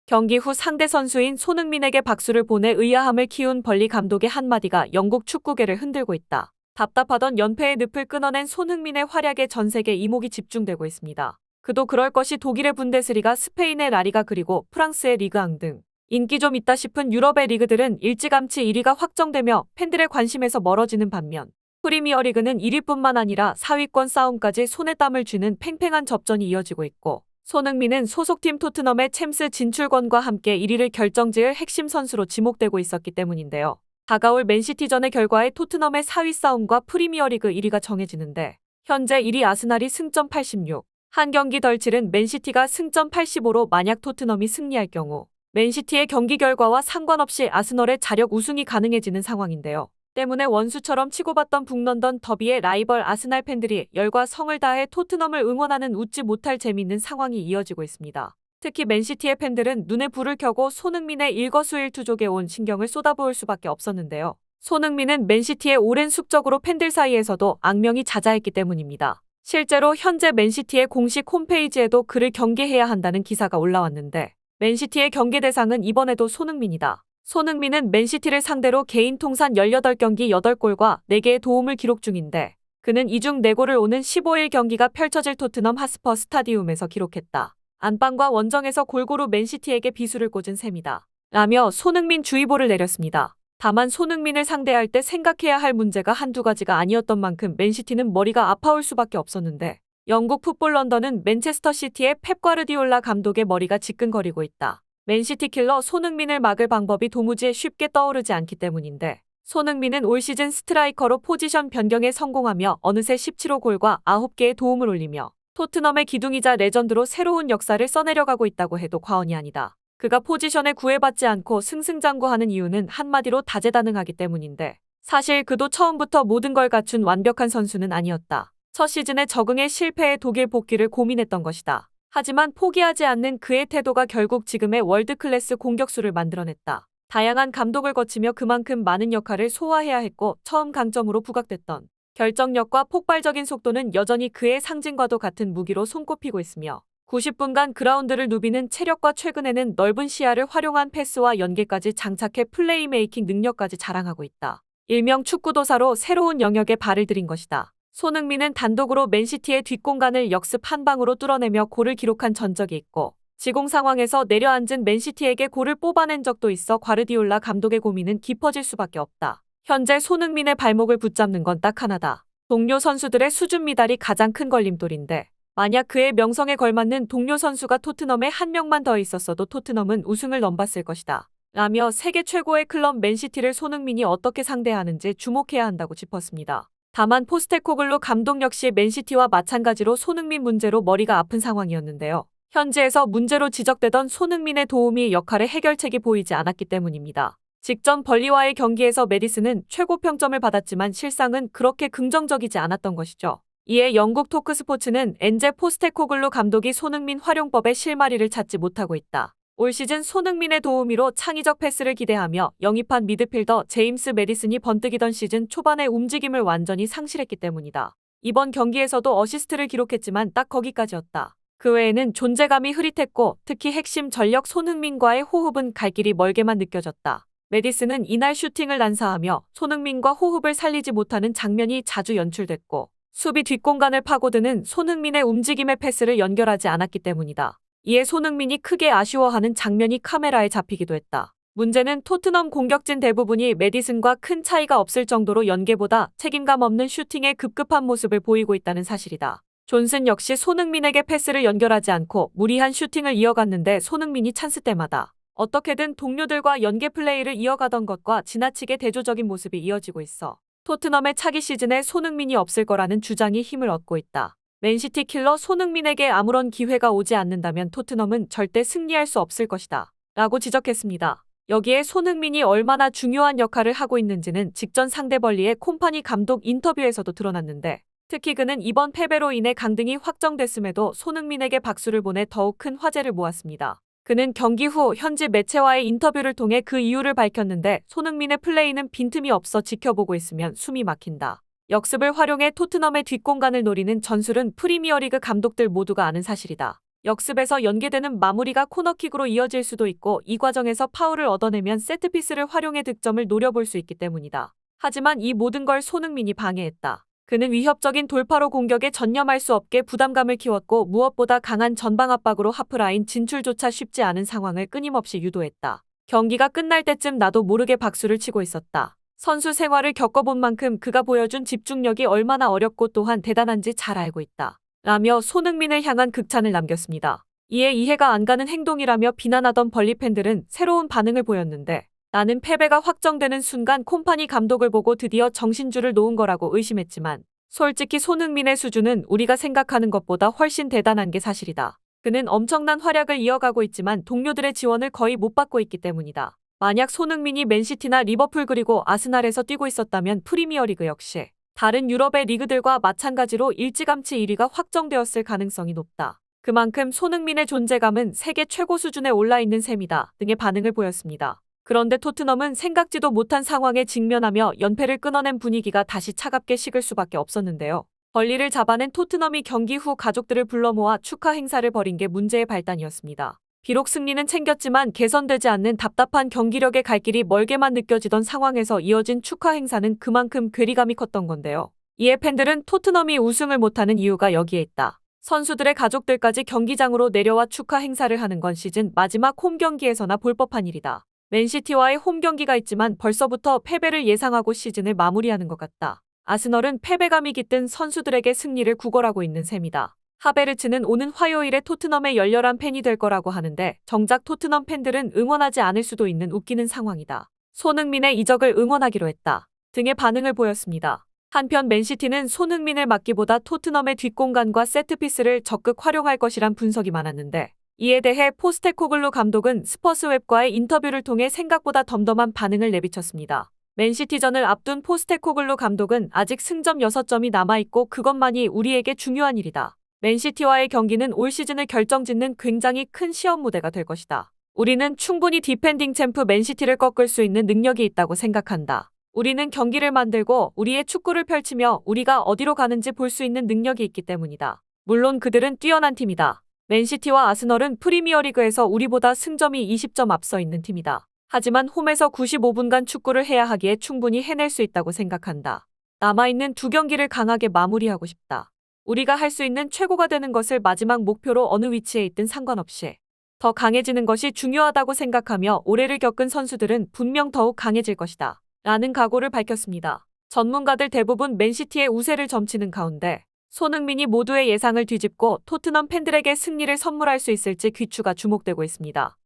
경기 후 상대 선수인 손흥민에게 박수를 보내 의아함을 키운 벌리 감독의 한마디가 영국 축구계를 흔들고 있다. 답답하던 연패의 늪을 끊어낸 손흥민의 활약에 전 세계 이목이 집중되고 있습니다. 그도 그럴 것이 독일의 분데스리가, 스페인의 라리가, 그리고 프랑스의 리그앙 등 인기 좀 있다 싶은 유럽의 리그들은 일찌감치 1위가 확정되며 팬들의 관심에서 멀어지는 반면, 프리미어리그는 1위뿐만 아니라 4위권 싸움까지 손에 땀을 쥐는 팽팽한 접전이 이어지고 있고, 손흥민은 소속팀 토트넘의 챔스 진출권과 함께 1위를 결정지을 핵심 선수로 지목되고 있었기 때문인데요. 다가올 맨시티전의 결과에 토트넘의 4위 싸움과 프리미어리그 1위가 정해지는데, 현재 1위 아스날이 승점 86, 한 경기 덜 치른 맨시티가 승점 85로 만약 토트넘이 승리할 경우 맨시티의 경기 결과와 상관없이 아스널의 자력 우승이 가능해지는 상황인데요. 때문에 원수처럼 치고받던 북런던 더비의 라이벌 아스날 팬들이 열과 성을 다해 토트넘을 응원하는 웃지 못할 재미있는 상황이 이어지고 있습니다. 특히 맨시티의 팬들은 눈에 불을 켜고 손흥민의 일거수일투족에 온 신경을 쏟아부을 수밖에 없었는데요. 손흥민은 맨시티의 오랜 숙적으로 팬들 사이에서도 악명이 자자했기 때문입니다. 실제로 현재 맨시티의 공식 홈페이지에도 그를 경계해야 한다는 기사가 올라왔는데, 맨시티의 경계 대상은 이번에도 손흥민이다. 손흥민은 맨시티를 상대로 개인 통산 18경기 8골과 4개의 도움을 기록 중인데, 그는 이 중 4골을 오는 15일 경기가 펼쳐질 토트넘 하스퍼 스타디움에서 기록했다. 안방과 원정에서 골고루 맨시티에게 비수를 꽂은 셈이다. 라며 손흥민 주의보를 내렸습니다. 다만 손흥민을 상대할 때 생각해야 할 문제가 한두 가지가 아니었던 만큼 맨시티는 머리가 아파올 수밖에 없었는데, 영국 풋볼 런던은 맨체스터 시티의 펩 과르디올라 감독의 머리가 지끈거리고 있다. 맨시티 킬러 손흥민을 막을 방법이 도무지 쉽게 떠오르지 않기 때문인데, 손흥민은 올 시즌 스트라이커로 포지션 변경에 성공하며 어느새 17호 골과 9개의 도움을 올리며 토트넘의 기둥이자 레전드로 새로운 역사를 써내려가고 있다고 해도 과언이 아니다. 그가 포지션에 구애받지 않고 승승장구하는 이유는 한마디로 다재다능하기 때문인데, 사실 그도 처음부터 모든 걸 갖춘 완벽한 선수는 아니었다. 첫 시즌에 적응에 실패해 독일 복귀를 고민했던 것이다. 하지만 포기하지 않는 그의 태도가 결국 지금의 월드클래스 공격수를 만들어냈다. 다양한 감독을 거치며 그만큼 많은 역할을 소화해야 했고, 처음 강점으로 부각됐던 결정력과 폭발적인 속도는 여전히 그의 상징과도 같은 무기로 손꼽히고 있으며, 90분간 그라운드를 누비는 체력과 최근에는 넓은 시야를 활용한 패스와 연계까지 장착해 플레이메이킹 능력까지 자랑하고 있다. 일명 축구도사로 새로운 영역에 발을 들인 것이다. 손흥민은 단독으로 맨시티의 뒷공간을 역습 한 방으로 뚫어내며 골을 기록한 전적이 있고, 지공 상황에서 내려앉은 맨시티에게 골을 뽑아낸 적도 있어 과르디올라 감독의 고민은 깊어질 수밖에 없다. 현재 손흥민의 발목을 붙잡는 건 딱 하나다. 동료 선수들의 수준 미달이 가장 큰 걸림돌인데, 만약 그의 명성에 걸맞는 동료 선수가 토트넘에 한 명만 더 있었어도 토트넘은 우승을 넘봤을 것이다. 라며 세계 최고의 클럽 맨시티를 손흥민이 어떻게 상대하는지 주목해야 한다고 짚었습니다. 다만 포스테코글루 감독 역시 맨시티와 마찬가지로 손흥민 문제로 머리가 아픈 상황이었는데요. 현지에서 문제로 지적되던 손흥민의 도움이 역할의 해결책이 보이지 않았기 때문입니다. 직전 벌리와의 경기에서 메디슨은 최고 평점을 받았지만 실상은 그렇게 긍정적이지 않았던 것이죠. 이에 영국 토크스포츠는 엔제 포스테코글루 감독이 손흥민 활용법에 실마리를 찾지 못하고 있다. 올 시즌 손흥민의 도우미로 창의적 패스를 기대하며 영입한 미드필더 제임스 메디슨이 번뜩이던 시즌 초반의 움직임을 완전히 상실했기 때문이다. 이번 경기에서도 어시스트를 기록했지만 딱 거기까지였다. 그 외에는 존재감이 흐릿했고, 특히 핵심 전력 손흥민과의 호흡은 갈 길이 멀게만 느껴졌다. 메디슨은 이날 슈팅을 난사하며 손흥민과 호흡을 살리지 못하는 장면이 자주 연출됐고, 수비 뒷공간을 파고드는 손흥민의 움직임의 패스를 연결하지 않았기 때문이다. 이에 손흥민이 크게 아쉬워하는 장면이 카메라에 잡히기도 했다. 문제는 토트넘 공격진 대부분이 메디슨과 큰 차이가 없을 정도로 연계보다 책임감 없는 슈팅에 급급한 모습을 보이고 있다는 사실이다. 존슨 역시 손흥민에게 패스를 연결하지 않고 무리한 슈팅을 이어갔는데, 손흥민이 찬스 때마다 어떻게든 동료들과 연계 플레이를 이어가던 것과 지나치게 대조적인 모습이 이어지고 있어 토트넘의 차기 시즌에 손흥민이 없을 거라는 주장이 힘을 얻고 있다. 맨시티 킬러 손흥민에게 아무런 기회가 오지 않는다면 토트넘은 절대 승리할 수 없을 것이다. 라고 지적했습니다. 여기에 손흥민이 얼마나 중요한 역할을 하고 있는지는 직전 상대 벌리의 콤파니 감독 인터뷰에서도 드러났는데, 특히 그는 이번 패배로 인해 강등이 확정됐음에도 손흥민에게 박수를 보내 더욱 큰 화제를 모았습니다. 그는 경기 후 현지 매체와의 인터뷰를 통해 그 이유를 밝혔는데, 손흥민의 플레이는 빈틈이 없어 지켜보고 있으면 숨이 막힌다. 역습을 활용해 토트넘의 뒷공간을 노리는 전술은 프리미어리그 감독들 모두가 아는 사실이다. 역습에서 연계되는 마무리가 코너킥으로 이어질 수도 있고 이 과정에서 파울을 얻어내면 세트피스를 활용해 득점을 노려볼 수 있기 때문이다. 하지만 이 모든 걸 손흥민이 방해했다. 그는 위협적인 돌파로 공격에 전념할 수 없게 부담감을 키웠고 무엇보다 강한 전방 압박으로 하프라인 진출조차 쉽지 않은 상황을 끊임없이 유도했다. 경기가 끝날 때쯤 나도 모르게 박수를 치고 있었다. 선수 생활을 겪어본 만큼 그가 보여준 집중력이 얼마나 어렵고 또한 대단한지 잘 알고 있다. 라며 손흥민을 향한 극찬을 남겼습니다. 이에 이해가 안 가는 행동이라며 비난하던 벌리 팬들은 새로운 반응을 보였는데 나는 패배가 확정되는 순간 콤파니 감독을 보고 드디어 정신줄을 놓은 거라고 의심했지만 솔직히 손흥민의 수준은 우리가 생각하는 것보다 훨씬 대단한 게 사실이다. 그는 엄청난 활약을 이어가고 있지만 동료들의 지원을 거의 못 받고 있기 때문이다. 만약 손흥민이 맨시티나 리버풀 그리고 아스날에서 뛰고 있었다면 프리미어리그 역시 다른 유럽의 리그들과 마찬가지로 일찌감치 1위가 확정되었을 가능성이 높다. 그만큼 손흥민의 존재감은 세계 최고 수준에 올라 있는 셈이다 등의 반응을 보였습니다. 그런데 토트넘은 생각지도 못한 상황에 직면하며 연패를 끊어낸 분위기가 다시 차갑게 식을 수밖에 없었는데요. 벌리를 잡아낸 토트넘이 경기 후 가족들을 불러 모아 축하 행사를 벌인 게 문제의 발단이었습니다. 비록 승리는 챙겼지만 개선되지 않는 답답한 경기력의 갈 길이 멀게만 느껴지던 상황에서 이어진 축하 행사는 그만큼 괴리감이 컸던 건데요. 이에 팬들은 토트넘이 우승을 못하는 이유가 여기에 있다. 선수들의 가족들까지 경기장으로 내려와 축하 행사를 하는 건 시즌 마지막 홈 경기에서나 볼 법한 일이다. 맨시티와의 홈 경기가 있지만 벌써부터 패배를 예상하고 시즌을 마무리하는 것 같다. 아스널은 패배감이 깃든 선수들에게 승리를 구걸하고 있는 셈이다. 하베르츠는 오는 화요일에 토트넘의 열렬한 팬이 될 거라고 하는데 정작 토트넘 팬들은 응원하지 않을 수도 있는 웃기는 상황이다. 손흥민의 이적을 응원하기로 했다 등의 반응을 보였습니다. 한편 맨시티는 손흥민을 맡기보다 토트넘의 뒷공간과 세트피스를 적극 활용할 것이란 분석이 많았는데 이에 대해 포스테코글루 감독은 스퍼스웹과의 인터뷰를 통해 생각보다 덤덤한 반응을 내비쳤습니다. 맨시티전을 앞둔 포스테코글루 감독은 아직 승점 6점이 남아있고 그것만이 우리에게 중요한 일이다. 맨시티와의 경기는 올 시즌을 결정짓는 굉장히 큰 시험 무대가 될 것이다. 우리는 충분히 디펜딩 챔프 맨시티를 꺾을 수 있는 능력이 있다고 생각한다. 우리는 경기를 만들고 우리의 축구를 펼치며 우리가 어디로 가는지 볼 수 있는 능력이 있기 때문이다. 물론 그들은 뛰어난 팀이다. 맨시티와 아스널은 프리미어리그에서 우리보다 승점이 20점 앞서 있는 팀이다. 하지만 홈에서 95분간 축구를 해야 하기에 충분히 해낼 수 있다고 생각한다. 남아있는 두 경기를 강하게 마무리하고 싶다. 우리가 할 수 있는 최고가 되는 것을 마지막 목표로 어느 위치에 있든 상관없이 더 강해지는 것이 중요하다고 생각하며 올해를 겪은 선수들은 분명 더욱 강해질 것이다. 라는 각오를 밝혔습니다. 전문가들 대부분 맨시티의 우세를 점치는 가운데 손흥민이 모두의 예상을 뒤집고 토트넘 팬들에게 승리를 선물할 수 있을지 귀추가 주목되고 있습니다.